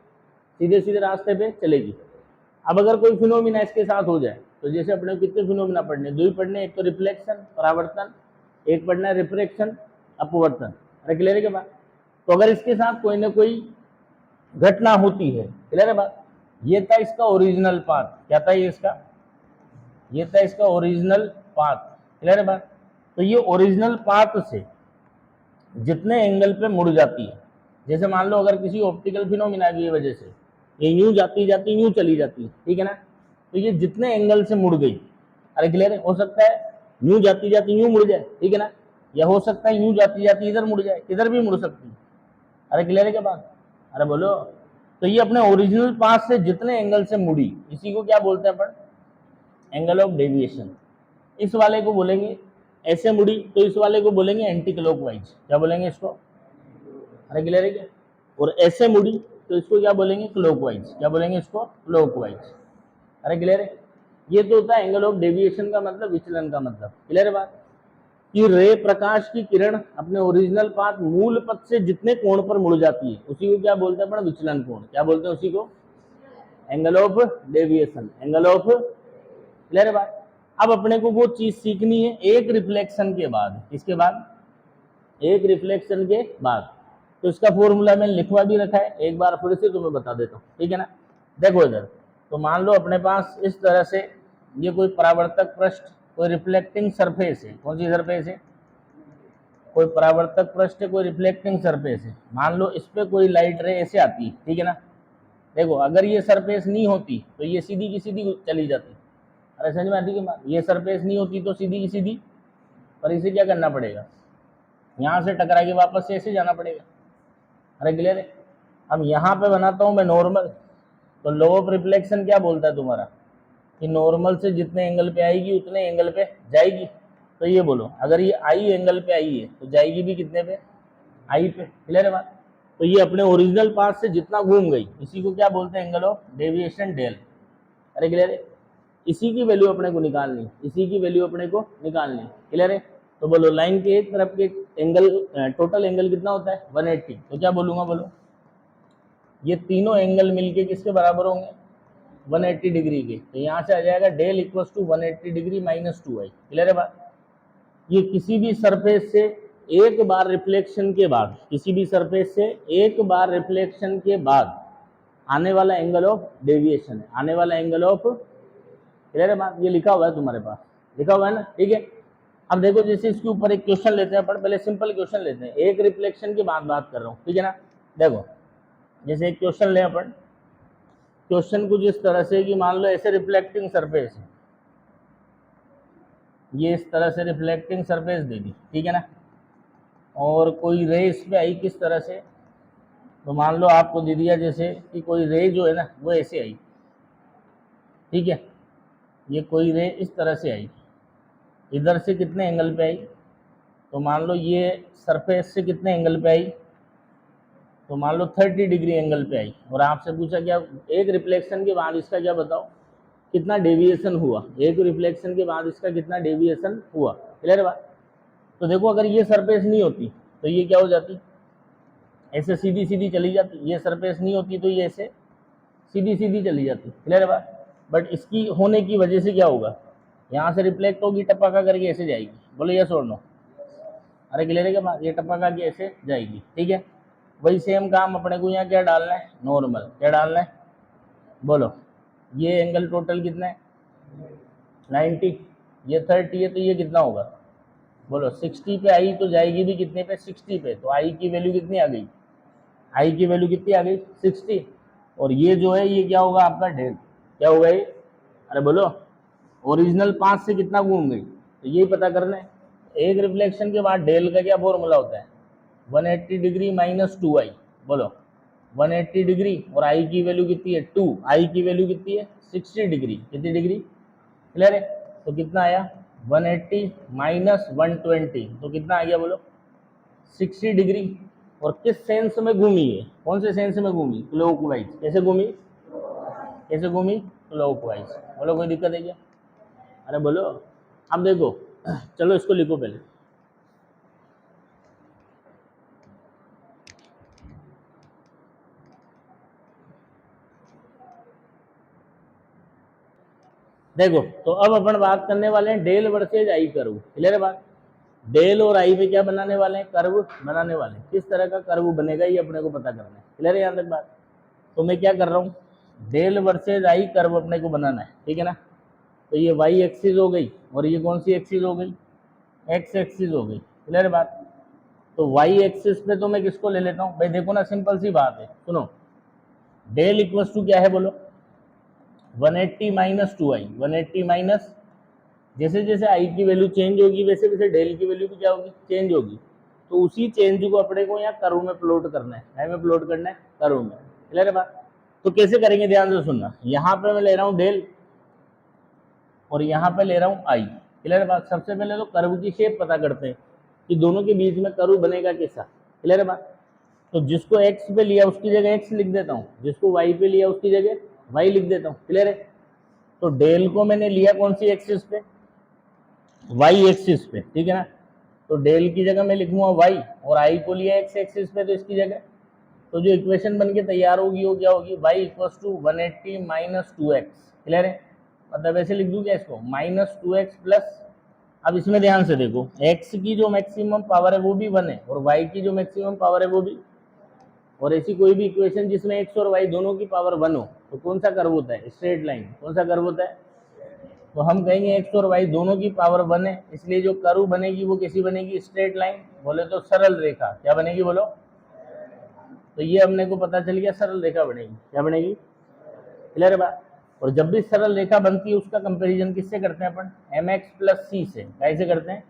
सीधे सीधे रास्ते पे चलेगी। अब अगर कोई फिनोमिना इसके साथ हो जाए, तो जैसे अपने को कितने फिनोमिना पढ़ने, दो ही पढ़ने, एक तो रिफ्लेक्शन परावर्तन, एक पढ़ना है रिफ्रैक्शन अपवर्तन। अरे क्लियर है क्या बात? तो अगर इसके साथ कोई ना कोई घटना होती है, क्लियर है बात? ये था इसका ओरिजिनल पाथ, क्या था ये इसका, ये था इसका ओरिजिनल पाथ, क्लियर है बात? तो ये ओरिजिनल पाथ से जितने एंगल पे मुड़ जाती है, जैसे मान लो अगर किसी ऑप्टिकल फिनोमिना की वजह से ये यूं जाती जाती यूं चली जाती है, ठीक है ना, तो ये जितने एंगल से मुड़ गई, अरे क्लियर है, हो सकता है यूं जाती जाती यूं मुड़ जाए, ठीक है ना, या हो सकता है यूं जाती जाती इधर मुड़ जाए, इधर भी मुड़ सकती है। अरे क्लियर है क्या बात? अरे बोलो। तो ये अपने ओरिजिनल पाथ से जितने एंगल से मुड़ी, इसी को क्या बोलते हैं अपन, एंगल ऑफ डेविएशन। इस वाले को बोलेंगे ऐसे मुड़ी, तो इस वाले को बोलेंगे एंटी क्लॉकवाइज, क्या बोलेंगे इसको, अरे क्लियर है क्या? और ऐसे मुड़ी तो इसको क्या बोलेंगे, क्लॉकवाइज, क्या बोलेंगे इसको, क्लॉकवाइज। अरे क्लियर है? ये तो होता है एंगल ऑफ डेविएशन का मतलब, विचलन का मतलब, क्लियर है बात? कि रे प्रकाश की किरण अपने ओरिजिनल पाथ मूल पथ से जितने कोण पर मुड़ जाती है उसी को क्या बोलते हैं अपन, विचलन कोण, क्या बोलते हैं उसी को, angle of deviation, angle of, clear है बात? अब अपने को वो चीज सीखनी है एक रिफ्लेक्शन के बाद, किसके बाद, एक रिफ्लेक्शन के बाद। तो इसका फॉर्मूला मैंने लिखवा भी रखा है, एक बार फिर से तुम्हें बता देता हूँ, ठीक है ना। देखो इधर, तो मान लो अपने पास इस तरह से ये कोई परावर्तक पृष्ठ, कोई रिफ्लेक्टिंग सरफेस है, कौन सी सरफेस है, कोई परावर्तक पृष्ठ है, कोई रिफ्लेक्टिंग सरफेस है। मान लो इस पे कोई लाइट रे ऐसे आती है, ठीक है ना। देखो अगर ये सरफेस नहीं होती तो ये सीधी की सीधी चली जाती, अरे समझ में आती कि बात, ये सरफेस नहीं होती तो सीधी की सीधी, पर इसे क्या करना पड़ेगा, यहाँ से टकरा के वापस से ऐसे जाना पड़ेगा। अरे क्लियर है? अब यहाँ पे बनाता हूँ मैं नॉर्मल, तो लॉ ऑफ रिफ्लेक्शन क्या बोलता है तुम्हारा, कि नॉर्मल से जितने एंगल पे आएगी उतने एंगल पे जाएगी। तो ये बोलो अगर ये आई एंगल पे आई है तो जाएगी भी कितने पे, आई पे, क्लियर है बात? तो ये अपने ओरिजिनल पाथ से जितना घूम गई इसी को क्या बोलते हैं, एंगल ऑफ डेविएशन डेल। अरे क्लियर है? इसी की वैल्यू अपने को निकालनी, इसी की वैल्यू अपने को निकालनी, क्लियर है? तो बोलो लाइन के एक तरफ के एंगल, टोटल एंगल कितना होता है 180, तो क्या बोलूंगा, बोलो ये तीनों एंगल मिलके किसके बराबर होंगे, 180 डिग्री के। तो यहाँ से आ जाएगा del equals to 180 degree minus 2i, clear है बात? ये किसी भी सरफेस से एक बार रिफ्लेक्शन के बाद, किसी भी सरफेस से एक बार रिफ्लेक्शन के बाद आने वाला एंगल ऑफ डेविएशन है, आने वाला एंगल ऑफ, क्लियर है बात? ये लिखा हुआ है तुम्हारे पास, लिखा हुआ है ना, ठीक है। अब देखो जैसे इसके ऊपर एक क्वेश्चन लेते हैं अपन, पहले सिंपल क्वेश्चन लेते हैं, एक रिफ्लेक्शन की बात कर रहा हूँ, ठीक है ना। देखो जैसे एक क्वेश्चन ले अपन, क्वेश्चन कुछ इस तरह से कि मान लो ऐसे रिफ्लेक्टिंग सरफेस है, ये इस तरह से रिफ्लेक्टिंग सरफेस दे दी, ठीक है ना, और कोई रे इस पे आई किस तरह से, तो मान लो आपको दे दिया जैसे कि कोई रे जो है ना वो ऐसे आई, ठीक है, ये कोई रे इस तरह से आई, इधर से कितने एंगल पे आई, तो मान लो ये सरफेस से कितने एंगल पे आई, तो मान लो 30 डिग्री एंगल पे आई, और आपसे पूछा क्या एक रिफ्लेक्शन के बाद इसका क्या बताओ कितना डेविएशन हुआ, एक रिफ्लेक्शन के बाद इसका कितना डेविएशन हुआ, क्लियर बात? तो देखो अगर ये सरफेस नहीं होती तो ये क्या हो जाती, ऐसे सीधी सीधी चली जाती, ये सरफेस नहीं होती तो ये ऐसे सीधी सीधी चली जाती, क्लियर बात? बट इसकी होने की वजह से क्या होगा, यहाँ से रिफ्लेक्ट होगी टपका करके ऐसे जाएगी, बोलो यस और नो, अरे क्लियर है क्या बात? ये टपका के ऐसे जाएगी, ठीक है। वही सेम काम अपने को यहाँ क्या डालना है, नॉर्मल, क्या डालना है, बोलो ये एंगल टोटल कितना है 90, ये 30 है तो ये कितना होगा, बोलो 60 पे आई तो जाएगी भी कितने पे, 60 पे, तो आई की वैल्यू कितनी आ गई, आई की वैल्यू कितनी आ गई 60, और ये जो है ये क्या होगा आपका डेल, क्या होगा ये, अरे बोलो ओरिजिनल पाथ से कितना घूम गई, तो यही पता करना है। एक रिफ्लेक्शन के बाद डेल का क्या फॉर्मूला होता है, 180 डिग्री माइनस 2i, बोलो 180 डिग्री, और आई की वैल्यू कितनी है 2, आई की वैल्यू कितनी है 60 डिग्री, कितनी डिग्री, क्लियर है? तो कितना आया 180 माइनस 120, तो कितना आ गया बोलो 60 डिग्री। और किस सेंस में घूमी है, कौन से सेंस में घूमी, क्लॉकवाइज, कैसे घूमी, कैसे घूमी, क्लॉकवाइज, बोलो कोई दिक्कत है क्या, अरे बोलो। अब देखो चलो इसको लिखो पहले, देखो तो अब अपन बात करने वाले हैं del versus I curve. Clear है बात? डेल और आई पे क्या बनाने वाले हैं? कर्व बनाने वाले हैं। किस तरह का कर्व बनेगा ये अपने को पता करना है। क्लियर है यहाँ तक बात? तो मैं क्या कर रहा हूँ, डेल वर्सेज आई कर्व अपने को बनाना है, ठीक है ना। तो ये वाई एक्सिस हो गई और ये कौन सी एक्सिस हो गई? एक्स एक्सिस हो गई। क्लियर है बात? तो वाई एक्सिस पे तो मैं किसको ले लेता हूँ भाई? देखो ना, सिंपल सी बात है, सुनो। डेल इक्वल्स टू क्या है बोलो? 180 माइनस 2i। 180 माइनस, जैसे जैसे आई की वैल्यू चेंज होगी वैसे वैसे डेल की वैल्यू भी क्या होगी? चेंज होगी। तो उसी चेंज को अपने को यहाँ कर्व में प्लॉट करना है। है में प्लॉट करना है कर्व में। क्लियर है बात? तो कैसे करेंगे ध्यान से सुनना। यहाँ पे मैं ले रहा हूँ डेल और यहाँ पे ले रहा हूँ आई। क्लियर है बात? सबसे पहले तो कर्व की शेप पता करते हैं कि दोनों के बीच में कर्व बनेगा कैसा। क्लियर है बात? तो जिसको एक्स पे लिया उसकी जगह एक्स लिख देता हूँ, जिसको वाई पे लिया उसकी जगह वाई लिख देता हूँ। क्लियर है? तो डेल को मैंने लिया कौन सी एक्सिस पे? वाई एक्सिस पे, ठीक है ना। तो डेल की जगह मैं लिखूंगा वाई और आई को लिया एक्स एक्सिस पे, तो इसकी जगह तो जो इक्वेशन बन के तैयार होगी वो क्या होगी? Y equals to 180 minus 2x। Clear है? मतलब ऐसे लिख दूं क्या इसको? माइनस 2x प्लस, अब इसमें ध्यान से देखो, x की जो मैक्सिमम पावर है वो भी 1 है और y की जो मैक्सिमम पावर है वो भी। और ऐसी कोई भी इक्वेशन जिसमें x और y दोनों की पावर 1 हो तो कौन सा कर्व होता है? Straight line. कौन सा कर्व होता है? तो हम कहेंगे x और y दोनों की पावर 1 है, इसलिए जो कर्व बनेगी वो कैसी बनेगी? Straight line. बोले तो सरल रेखा। क्या बनेगी बोलो? तो ये हमने को पता चल गया, सरल रेखा बनेगी। क्या बनेगी? क्लियर है बात? और जब भी सरल रेखा बनती है उसका कंपैरिजन किससे करते हैं अपन? mx प्लस सी से। कैसे करते हैं?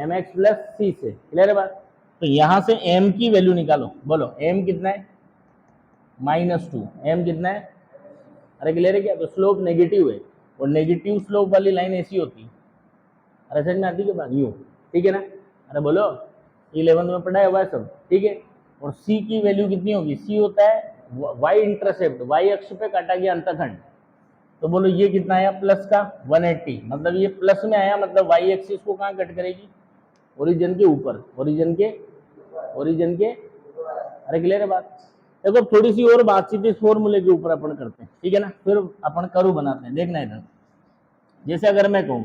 mx प्लस सी से। क्लियर है बात? तो यहां से m की वैल्यू निकालो। बोलो m कितना है? -2। m कितना है? अरे क्लियर है क्या? तो स्लोप नेगेटिव है और नेगेटिव स्लोप वाली लाइन ऐसी होती है। अरे समझ में आती है बात? यूं, ठीक है ना। अरे बोलो, 11th में पढ़ा हुआ है सब, ठीक है। और c की वैल्यू कितनी होगी? c होता है y इंटरसेप्ट, y अक्ष पे काटा गया अंतखंड। तो बोलो ये कितना आया? प्लस का 180। मतलब ये प्लस में आया, मतलब y एक्सिस को कहाँ कट करेगी? ओरिजिन के ऊपर। ओरिजिन के अरे क्लियर है बात? देखो थोड़ी सी और बातचीत इस फॉर्मूले के ऊपर अपन करते हैं, ठीक है ना। फिर अपन कर्व बनाते हैं। देखना इधर, जैसे अगर मैं कहूँ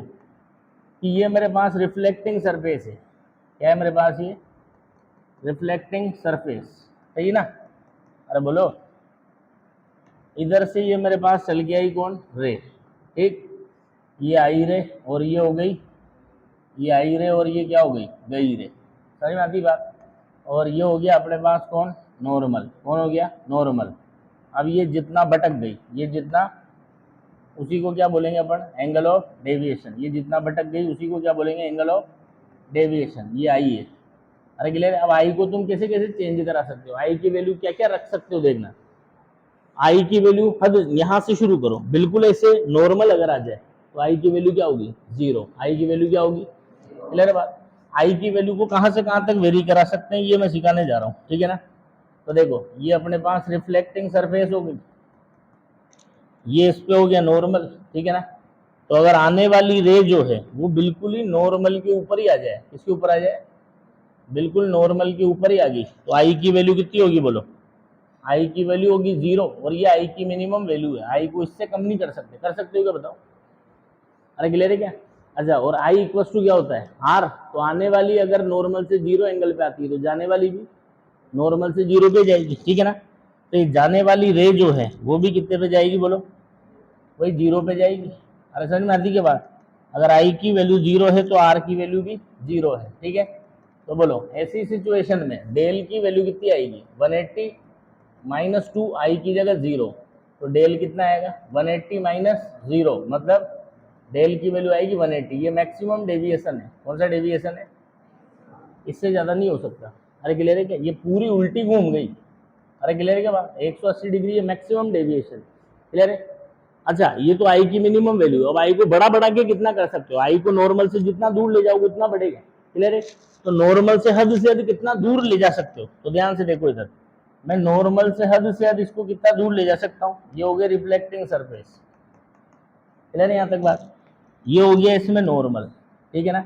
कि ये मेरे पास रिफ्लेक्टिंग सरफेस है। क्या है मेरे पास? ये रिफ्लेक्टिंग सरफेस, सही ना। अरे बोलो, इधर से ये मेरे पास चल गया ही कौन? रे, ठीक। ये आई रे और ये हो गई, ये आई रे और ये क्या हो गई? गई रे। समझ में आती बात? और ये हो गया अपने पास कौन? नॉर्मल। कौन हो गया? नॉर्मल। अब ये जितना भटक गई, ये जितना, उसी को क्या बोलेंगे अपन? Angle of deviation. ये जितना भटक गई उसी को क्या बोलेंगे? Angle of deviation. ये आई है। अरे क्लियर है? अब आई को तुम कैसे कैसे चेंज करा सकते हो? आई की वैल्यू क्या क्या रख सकते हो? देखना, आई की वैल्यू हद यहां से शुरू करो, बिल्कुल ऐसे नॉर्मल अगर आ जाए तो आई की वैल्यू क्या होगी? 0। आई की वैल्यू क्या होगी? क्लियर है बात? आई की वैल्यू को कहां से कहां तक वेरी करा सकते हैं ये मैं सिखाने जा रहा हूं, ठीक है ना। तो देखो, ये अपने पास रिफ्लेक्टिंग सरफेस हो गई, ये इस पे हो गया नॉर्मल, ठीक है ना। तो अगर आने वाली रे जो है वो बिल्कुल ही नॉर्मल के ऊपर ही आ जाए, किसके ऊपर आ जाए? बिल्कुल नॉर्मल के ऊपर ही आ गई, तो आई की वैल्यू कितनी होगी बोलो? आई की वैल्यू होगी 0 और ये आई की मिनिमम वैल्यू है। आई को इससे कम नहीं कर सकते। कर सकते हो क्या बताओ? अरे क्लियर है क्या? अच्छा, और आई इक्वल टू क्या होता है? आर। तो आने वाली अगर नॉर्मल से 0 एंगल पे आती है तो जाने वाली भी नॉर्मल से 0 पे जाएगी, ठीक है ना। तो ये जाने वाली रे जो है वो भी कितने पे जाएगी बोलो? वही 0 पे जाएगी। अरे समझ में आती के बाद, अगर आई की वैल्यू 0 है तो आर की वैल्यू भी 0 है, ठीक है। तो बोलो ऐसी सिचुएशन में डेल की वैल्यू कितनी आएगी? 180 माइनस 2, आई की जगह 0, तो डेल कितना आएगा? 180 माइनस 0, मतलब डेल की वैल्यू आएगी 180। ये मैक्सिमम डेविएशन है। कौन सा डेविएशन है? इससे ज़्यादा नहीं हो सकता। अरे क्लियर है क्या? ये पूरी उल्टी घूम गई। अरे क्लियर है क्या बात? 180 डिग्री ये मैक्सिमम डेविएशन। क्लियर है? अच्छा, ये तो आई की मिनिमम वैल्यू। अब आई को बड़ा बढ़ा के कितना कर सकते हो? आई को नॉर्मल से जितना दूर ले जाओगे उतना बढ़ेगा। क्लियर है? तो नॉर्मल से हद से हद कितना दूर ले जा सकते हो? तो ध्यान से देखो इधर, मैं नॉर्मल से हद इसको कितना दूर ले जा सकता हूँ? ये हो गया रिफ्लेक्टिंग सरफेस। क्लियर है यहाँ तक बात? ये हो गया इसमें नॉर्मल, ठीक है ना।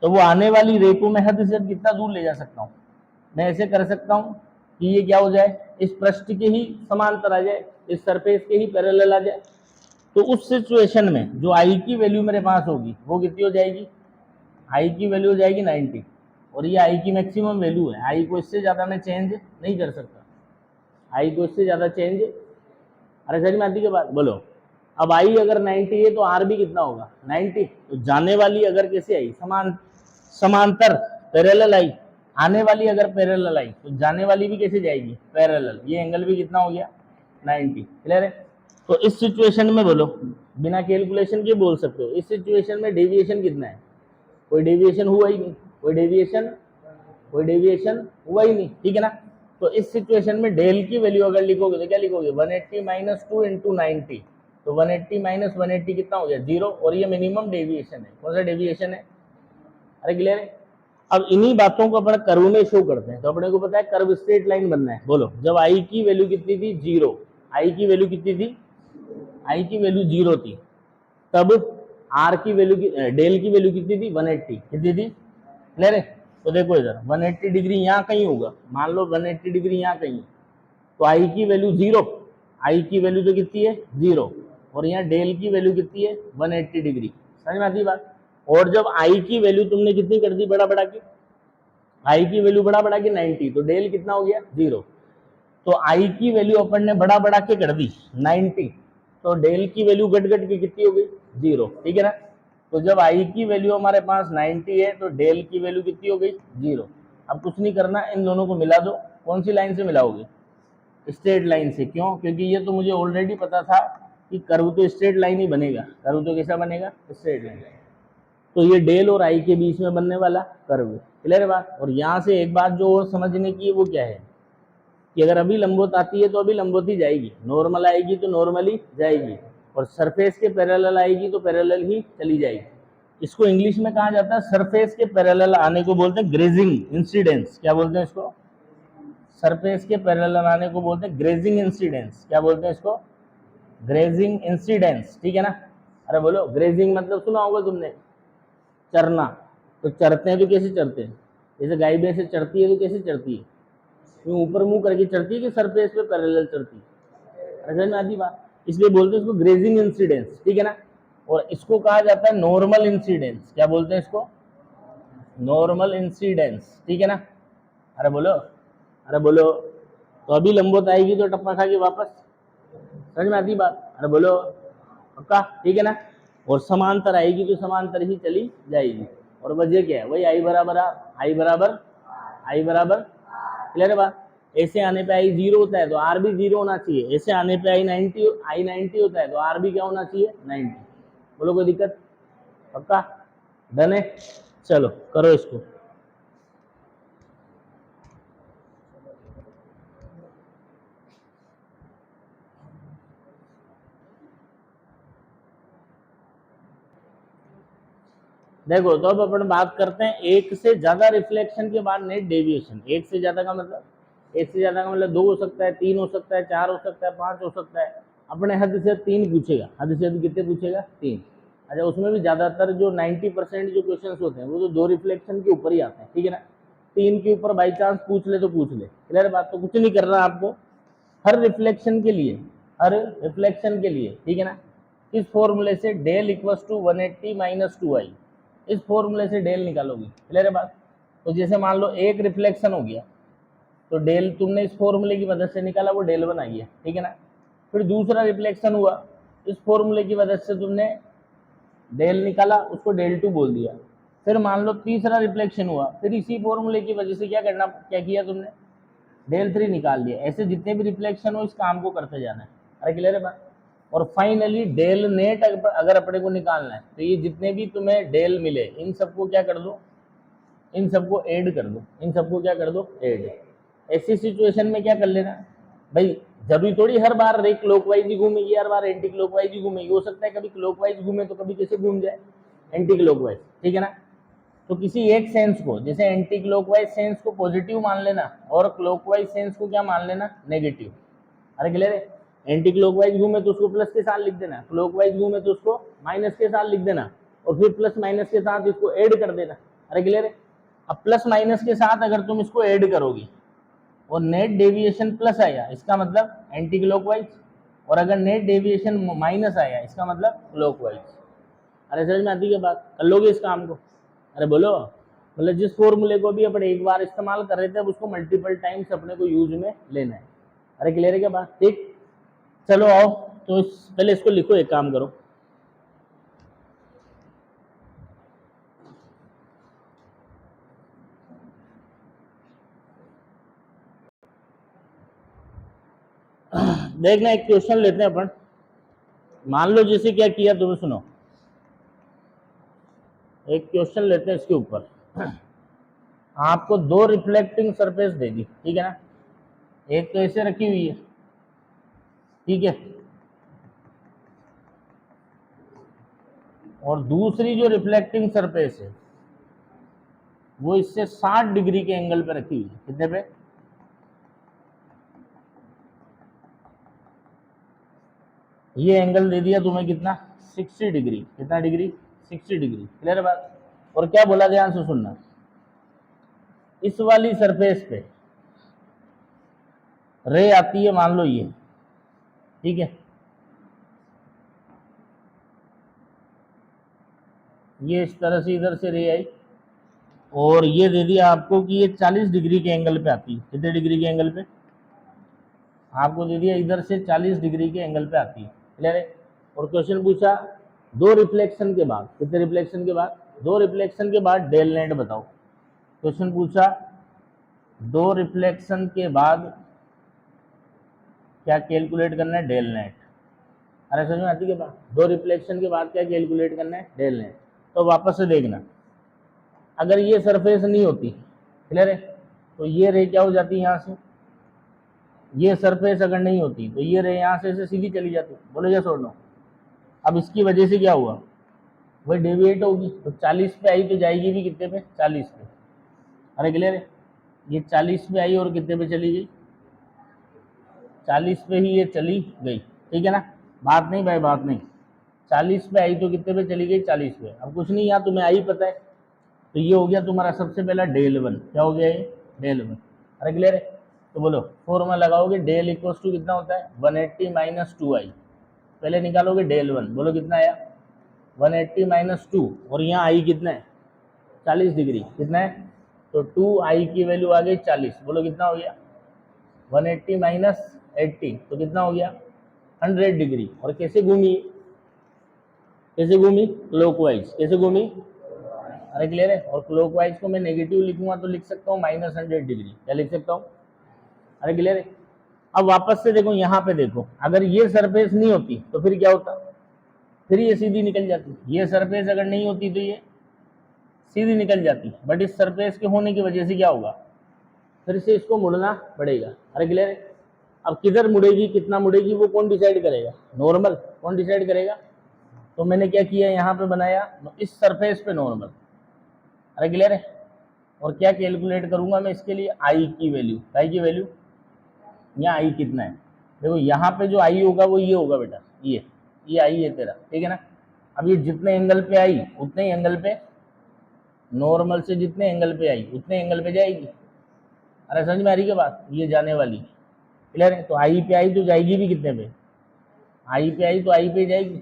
तो वो आने वाली रे को मैं हद से हद कितना दूर ले जा सकता हूँ? मैं ऐसे कर सकता हूँ कि ये क्या हो जाए? इस पृष्ठ के ही समांतर आ जाए, इस सरफेस के ही पैरेलल आ जाए। तो उस सिचुएशन में जो आई की वैल्यू मेरे पास होगी वो कितनी हो जाएगी, आई की वैल्यू हो जाएगी 90, और ये आई की मैक्सिमम वैल्यू है, आई को इससे ज़्यादा मैं चेंज नहीं कर सकता, आई को इससे ज़्यादा चेंज, अरे समझ में आती है बात, बोलो। अब आई अगर 90 है तो आर भी कितना होगा 90, तो जाने वाली अगर कैसे आई, समांतर पैरेलल आई, आने वाली अगर पैरेलल आई तो जाने वाली भी कैसे जाएगी पैरेलल, ये एंगल भी कितना हो गया 90, क्लियर है। तो इस सिचुएशन में बोलो, बिना कैलकुलेशन के बोल सकते हो, इस सिचुएशन में डेविएशन कितना है, कोई डेविएशन हुआ ही नहीं, कोई डेविएशन हुआ ही नहीं, ठीक है ना। तो इस सिचुएशन में डेल की वैल्यू अगर लिखोगे तो क्या लिखोगे 180 माइनस 2 इंटू 90, तो 180 माइनस 180 कितना हो गया 0, और ये मिनिमम डेविएशन है, कौन सा डेविएशन है, अरे क्लियर है। अब इन्हीं बातों को अपन कर्व में शो करते हैं, तो अपने को पता है कर्व स्ट्रेट लाइन बनना है, बोलो जब आई की वैल्यू कितनी थी 0, आई की वैल्यू कितनी थी, आई की वैल्यू 0 थी, तब आर की वैल्यू डेल की वैल्यू कितनी थी 180, कितनी थी, क्लियर है। तो देखो इधर 180 डिग्री यहाँ कहीं होगा, मान लो 180 डिग्री यहाँ कहीं, तो आई की वैल्यू 0, आई की वैल्यू तो कितनी है 0, और यहाँ डेल की वैल्यू कितनी है 180 डिग्री, समझ में आती बात। और जब आई की वैल्यू तुमने कितनी कर दी बड़ा बड़ा की, आई की वैल्यू बड़ा बड़ा की 90, तो डेल कितना हो गया 0, तो आई की वैल्यू अपन ने बड़ा बड़ा के कर दी 90, तो डेल की वैल्यू घट घट के कितनी हो गई 0, ठीक है ना। तो जब आई की वैल्यू हमारे पास 90 है तो डेल की वैल्यू कितनी हो गई 0। अब कुछ नहीं करना, इन दोनों को मिला दो, कौन सी लाइन से मिलाओगे, स्ट्रेट लाइन से, क्यों, क्योंकि ये तो मुझे ऑलरेडी पता था कि कर्व तो स्ट्रेट लाइन ही बनेगा, कर्व तो कैसा बनेगा स्ट्रेट लाइन, तो ये डेल और आई के बीच में बनने वाला कर्व, क्लियर है बात। और यहाँ से एक बात जो और समझने की है वो क्या है कि अगर अभी लंबवत आती है तो अभी लंबवत ही जाएगी, नॉर्मल आएगी तो नॉर्मल ही जाएगी, और सरफेस के पैरेलल आएगी तो पैरेलल ही चली जाएगी। इसको इंग्लिश में कहा जाता है सरफेस के पैरेलल आने को बोलते हैं ग्रेजिंग इंसिडेंस, क्या बोलते हैं इसको, सरफेस के पैरेलल आने को बोलते हैं ग्रेजिंग इंसिडेंस, क्या बोलते हैं इसको, ग्रेजिंग इंसिडेंस, ठीक है ना। अरे बोलो, ग्रेजिंग मतलब सुना होगा तुमने, चरना, तो चरते हैं तो कैसे चरते हैं, जैसे गाय भैंस चरती है तो कैसे चरती है, यूं ऊपर मुंह करके चढ़ती है कि सरफेस पे पैरेलल चढ़ती है, समझ में आती बात, इसलिए बोलते हैं इसको ग्रेजिंग इंसिडेंस, ठीक है ना। और इसको कहा जाता है नॉर्मल इंसिडेंस, क्या बोलते हैं इसको, नॉर्मल इंसिडेंस, ठीक है ना। अरे बोलो, अरे बोलो, तो अभी लंबवत आएगी तो टप्पा खा के वापस, समझ में आती बात, अरे बोलो पक्का, ठीक है ना। और समांतर आएगी तो समांतर ही चली जाएगी, और वजह क्या है, वही आई बराबर आर, आई बराबर आई बराबर, क्लियर है बात। ऐसे आने पे आई 0 होता है तो आर भी 0 होना चाहिए, ऐसे आने पे आई 90 होता है तो आर भी क्या होना चाहिए 90, बोलो कोई दिक्कत, पक्का, डन है, चलो करो इसको। देखो तो अब अपन बात करते हैं एक से ज्यादा रिफ्लेक्शन के बाद नेट डेविएशन, एक से ज्यादा का मतलब, एक से ज्यादा का मतलब 2 हो सकता है, 3 हो सकता है, 4 हो सकता है, 5 हो सकता है, अपने हद से 3 पूछेगा, हद से हद कितने पूछेगा 3। अच्छा, उसमें भी ज्यादातर जो 90% जो क्वेश्चन होते हैं वो तो 2 रिफ्लेक्शन के ऊपर ही आते हैं, ठीक है ना, 3 के ऊपर बाई चांस पूछ ले तो पूछ ले, क्लियर बात। तो कुछ नहीं करना आपको, हर रिफ्लेक्शन के लिए, हर रिफ्लेक्शन के लिए, ठीक है ना, इस फॉर्मूले से del equals to 180 minus 2i, इस फॉर्मूले से डेल निकालोगे, क्लियर है बात। तो जैसे मान लो एक रिफ्लेक्शन हो गया तो डेल तुमने इस फॉर्मूले की मदद से निकाला, वो डेल 1 आई है, ठीक है ना। फिर दूसरा रिफ्लेक्शन हुआ, इस फॉर्मूले की मदद से तुमने डेल निकाला, उसको डेल 2 बोल दिया। फिर मान लो तीसरा रिफ्लेक्शन हुआ, फिर इसी फॉर्मूले की वजह से क्या किया तुमने, डेल 3 निकाल दिया। ऐसे जितने भी रिफ्लेक्शन हो इस काम को करते जाना है, अरे क्लियर है बात। और फाइनली डेल नेट अगर अपने को निकालना है तो ये जितने भी तुम्हें डेल मिले इन सबको क्या कर दो, इन सबको ऐड कर दो, इन सबको क्या कर दो ऐड। ऐसी सिचुएशन में क्या कर लेना भाई, जरूरी थोड़ी हर बार रे क्लॉकवाइज ही घूमेगी, हर बार एंटी क्लॉकवाइज ही घूमेगी, हो सकता है कभी क्लॉकवाइज घूमे तो कभी कैसे घूम जाए एंटी क्लॉकवाइज, ठीक है ना। तो किसी एक सेंस को, जैसे एंटी क्लॉकवाइज सेंस को पॉजिटिव मान लेना और क्लॉकवाइज सेंस को क्या मान लेना नेगेटिव, अरे क्लियर है। एंटी क्लॉकवाइज घूमे तो उसको प्लस के साथ लिख देना, क्लॉकवाइज घूमे तो उसको माइनस के साथ लिख देना, और फिर प्लस माइनस के साथ इसको ऐड कर देना, अरे क्लियर है। अब प्लस माइनस के साथ अगर तुम इसको ऐड करोगे और नेट डेविएशन प्लस आया, इसका मतलब एंटी क्लॉकवाइज, और अगर नेट डेविएशन माइनस आया इसका मतलब क्लॉकवाइज। अरे समझ में आती है बात? कर लोगे इस काम को? अरे बोलो। मतलब जिस फॉर्मूले को भी अपन एक बार इस्तेमाल कर रहे थे अब उसको मल्टीपल टाइम्स अपने को यूज में लेना है। अरे क्लियर है क्या बात? ठीक, चलो आओ। तो पहले इसको लिखो, एक काम करो, देखना एक क्वेश्चन लेते हैं अपन। मान लो जैसे क्या किया तुम्हें, सुनो, एक क्वेश्चन लेते हैं इसके ऊपर। आपको दो रिफ्लेक्टिंग सरफेस दे दी, ठीक है ना, एक तो ऐसे रखी हुई है, ठीक है, और दूसरी जो रिफ्लेक्टिंग सरफेस है वो इससे 60 डिग्री के एंगल पे रखी हुई है। कितने पे? ये एंगल दे दिया तुम्हें कितना? 60 डिग्री। कितना डिग्री? 60 डिग्री। क्लियर है बात? और क्या बोला, ध्यान से सुनना, इस वाली सरफेस पे रे आती है, मान लो ये, ठीक है, ये इस तरह से इधर से रे आई और ये दे दिया आपको कि ये 40 डिग्री के एंगल पे आती है। कितने डिग्री के एंगल पे? आपको दे दिया इधर से 40 डिग्री के एंगल पे आती है। क्लियर है? और क्वेश्चन पूछा दो रिफ्लेक्शन के बाद, कितने रिफ्लेक्शन के बाद? दो रिफ्लेक्शन के बाद डेल नेट बताओ। क्वेश्चन पूछा दो रिफ्लेक्शन के बाद क्या कैलकुलेट करना है? Del net. अरे समझ में आती है बात? दो रिफ्लेक्शन के बाद क्या कैलकुलेट करना है? Del net. तो वापस से देखना, अगर ये सरफेस नहीं होती, क्लियर है, तो ये रे क्या हो जाती है यहाँ से, ये सरफेस अगर नहीं होती तो ये रे यहाँ से सीधी चली जाती। बोलो या छोड़ लो। अब इसकी वजह से क्या हुआ, वही डेविएट होगी, तो 40 पे आई तो जाएगी भी कितने पे? 40 पे। अरे क्लियर है? ये 40 पे आई और कितने पे चली गई? 40 पे ही ये चली गई, ठीक है ना? बात नहीं भाई, बात नहीं। 40 पे आई तो कितने पे चली गई? 40 पे। अब कुछ नहीं, यहाँ तुम्हें आई पता है, तो ये हो गया तुम्हारा सबसे पहला डेल वन। क्या हो गया ये? Del one. अरे क्लियर है? तो बोलो फॉर्मूला लगाओगे, डेल इक्वल्स टू कितना होता है? 180 माइनस 2i। पहले निकालोगे डेल वन, बोलो कितना आया? 180 माइनस 2, और यहाँ आई कितना है? 40 डिग्री। कितना है? तो 2i की वैल्यू आ गई 40। बोलो कितना हो गया? 180 माइनस 80 तो कितना हो गया? 100 डिग्री। और कैसे घूमी? कैसे घूमी? क्लॉकवाइज। कैसे घूमी? अरे क्लियर है? और क्लॉकवाइज को मैं नेगेटिव लिखूंगा तो लिख सकता हूँ -100 डिग्री। क्या लिख सकता हूँ? अरे क्लियर है? अब वापस से देखो, यहाँ पे देखो, अगर ये सरफेस नहीं होती तो फिर क्या होता? फिर ये सीधी निकल जाती। ये सरफेस अगर नहीं होती तो ये सीधी निकल जाती, बट इस सरफेस के होने की वजह से क्या होगा? फिर से इसको मुड़ना पड़ेगा। अरे क्लियर है? अब किधर मुड़ेगी, कितना मुड़ेगी, वो कौन डिसाइड करेगा? नॉर्मल। कौन डिसाइड करेगा? तो मैंने क्या किया, यहाँ पे बनाया इस सरफेस पे नॉर्मल। अरे क्लियर है? और क्या कैलकुलेट करूंगा मैं इसके लिए? आई की वैल्यू। आई की वैल्यू, यहाँ आई कितना है? देखो यहाँ पे जो आई होगा वो ये होगा बेटा, ये आई है तेरा, ठीक है ना? अब ये जितने एंगल पे आई उतने एंगल पे, नॉर्मल से जितने एंगल पे आई उतने एंगल पे जाएगी। अरे समझ में आ रही क्या बात? ये जाने वाली। क्लियर है? तो आई पे आई तो जाएगी भी कितने पे? आई पे आई तो आई पे जाएगी।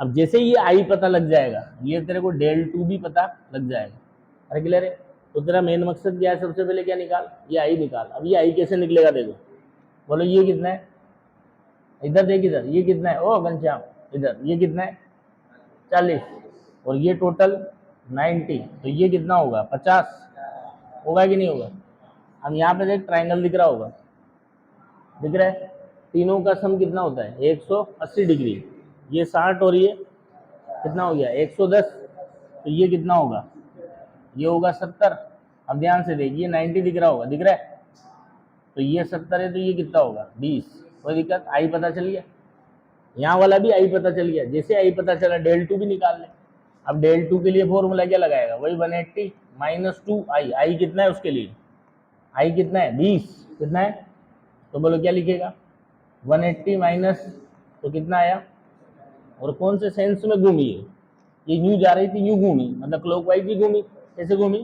अब जैसे ये आई पता लग जाएगा, ये तेरे को डेल टू भी पता लग जाएगा। अरे क्लियर है? तो तेरा मेन मकसद क्या है? सबसे पहले क्या निकाल? ये आई निकाल। अब ये आई कैसे निकलेगा देखो, बोलो ये कितना है? इधर देख, इधर ये कितना है? ओ घनश्याम, इधर ये कितना है? 40। और ये टोटल 90, तो ये कितना होगा? 50 होगा कि नहीं होगा? हम यहाँ पे देख, ट्राइंगल दिख रहा होगा, दिख रहा है? तीनों का सम कितना होता है? 180 डिग्री। ये 60 और ये कितना हो गया? 110। तो ये कितना होगा? ये होगा 70। अब ध्यान से देखिए, 90 दिख रहा होगा, दिख रहा है? तो ये 70 है तो ये कितना होगा? 20। कोई दिक्कत? आई पता चल गया, यहाँ वाला भी आई पता चल गया। जैसे आई पता चला, डेल टू भी निकाल ले। अब डेल टू के लिए फॉर्मूला क्या लगाएगा? वही 180 माइनस 2i। आई कितना है उसके लिए? आई कितना है? 20। कितना है? तो बोलो क्या लिखेगा? 180 माइनस, तो कितना आया? और कौन से सेंस में घूमी है? ये यूं जा रही थी, यूं घूमी, मतलब क्लॉकवाइज ही घूमी। कैसे घूमी?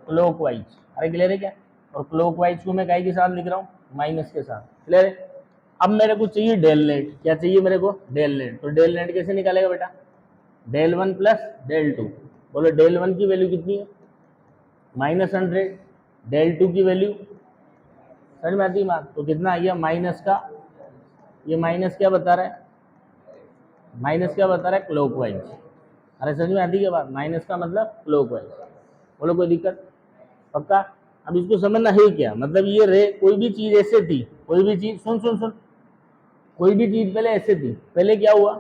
क्लॉकवाइज। अरे क्लियर है क्या? और क्लॉकवाइज को मैं काई के साथ लिख रहा हूँ? माइनस के साथ। क्लियर है? अब मेरे को चाहिए डेल नेट, क्या चाहिए मेरे को, डेल नेट। तो डेल नेट कैसे निकालेगा बेटा, del one plus del two. बोलो डेल वन की वैल्यू कितनी है, -100, डेल टू की वैल्यू, समझ में आती है बात, तो कितना आ गया माइनस का, ये माइनस क्या बता रहा है, माइनस क्या बता रहा है, क्लॉकवाइज। अरे समझ में आती है क्या बात, माइनस का मतलब क्लॉकवाइज। बोलो कोई दिक्कत, पक्का। अब इसको समझना है क्या, मतलब ये रे कोई भी चीज ऐसे थी, कोई भी चीज, सुन सुन सुन, कोई भी चीज पहले ऐसे थी, पहले क्या हुआ,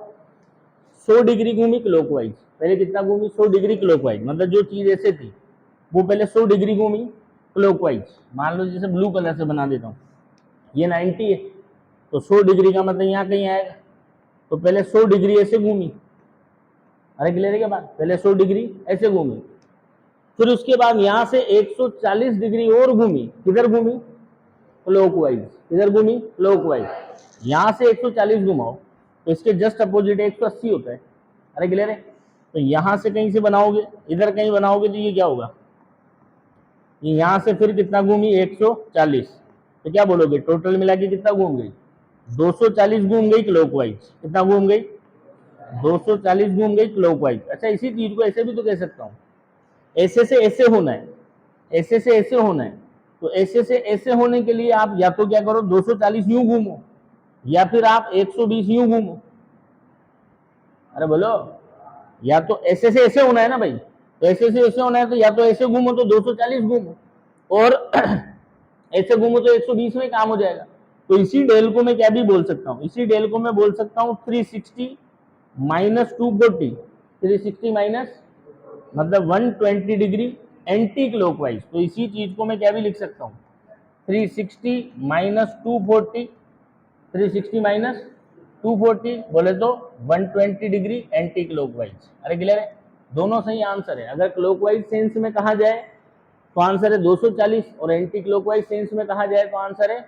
100 डिग्री घूमी क्लॉकवाइज, पहले कितना घूमी, 100 डिग्री क्लॉकवाइज, मतलब जो चीज ऐसे थी वो पहले 100 डिग्री घूमी क्लॉकवाइज। मान लो जैसे ब्लू कलर से बना देता हूँ, ये 90 है, तो 100 डिग्री का मतलब यहाँ कहीं आएगा, तो पहले 100 डिग्री ऐसे घूमी, अरे क्लियर है क्या बात, पहले 100 डिग्री ऐसे घूमी, फिर उसके बाद यहां से 140 डिग्री और घूमी, किधर घूमी, क्लॉकवाइज, किधर घूमी, क्लॉकवाइज। यहां से 140 घुमाओ तो इसके जस्ट अपोजिट 180 होता है, अरे क्लियर है। तो यहां से कहीं से बनाओगे, इधर कहीं बनाओगे तो ये क्या होगा, ये यहां से फिर कितना घूमी 140, तो क्या बोलोगे टोटल मिला के कितना घूम गई, 240 घूम गई क्लॉकवाइज, कितना घूम गई, 240 घूम गई क्लॉकवाइज। अच्छा इसी चीज को ऐसे भी तो कह सकता हूँ, ऐसे से ऐसे होना है, ऐसे से ऐसे होना है, तो ऐसे से ऐसे होने के लिए आप या तो क्या करो 240 यूं घूमो, या फिर आप 120 यूं घूमो, अरे बोलो, या तो ऐसे से ऐसे होना है ना भाई, तो ऐसे से ऐसे होना है तो या तो ऐसे घूमो तो 240 घूमो, और ऐसे घूमो तो 120 में काम हो जाएगा। तो इसी डेल को मैं क्या भी बोल सकता हूँ, इसी डेल को मैं बोल सकता हूँ 360 माइनस 240, 360 माइनस मतलब 120 डिग्री एंटी क्लॉकवाइज। तो इसी चीज को मैं क्या भी लिख सकता हूँ, 360 माइनस 240, 360 माइनस 240 बोले तो 120 डिग्री एंटी क्लॉकवाइज। अरे क्लियर है, दोनों सही आंसर है। अगर क्लॉकवाइज सेंस में कहा जाए तो आंसर है 240, और एंटी क्लॉकवाइज सेंस में कहा जाए तो आंसर है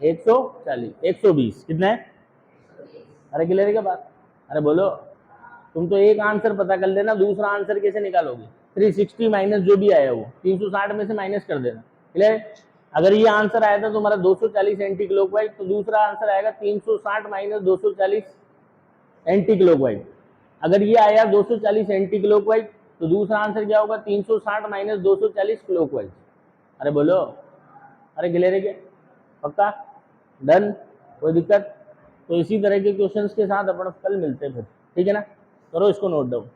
140, 120, कितना है, अरे क्लियर है क्या बात, अरे बोलो, तुम तो एक आंसर पता कर लेना, दूसरा आंसर कैसे निकालोगे, 360 माइनस जो भी आया वो 360 में से माइनस कर देना, क्लियर है। अगर ये आंसर आया था तुम्हारा 240 एंटी क्लॉकवाइज, तो दूसरा आंसर आएगा 360 माइनस 240 एंटी क्लॉकवाइज। अगर ये आया 240 एंटी क्लॉकवाइज, तो दूसरा आंसर क्या होगा, 360 माइनस 240 क्लॉकवाइज। अरे बोलो, अरे क्लियर है क्या, पक्का, डन, कोई दिक्कत। तो इसी तरह के क्वेश्चंस के साथ अपन कल मिलते हैं फिर, ठीक है ना, करो इसको नोट डाउन।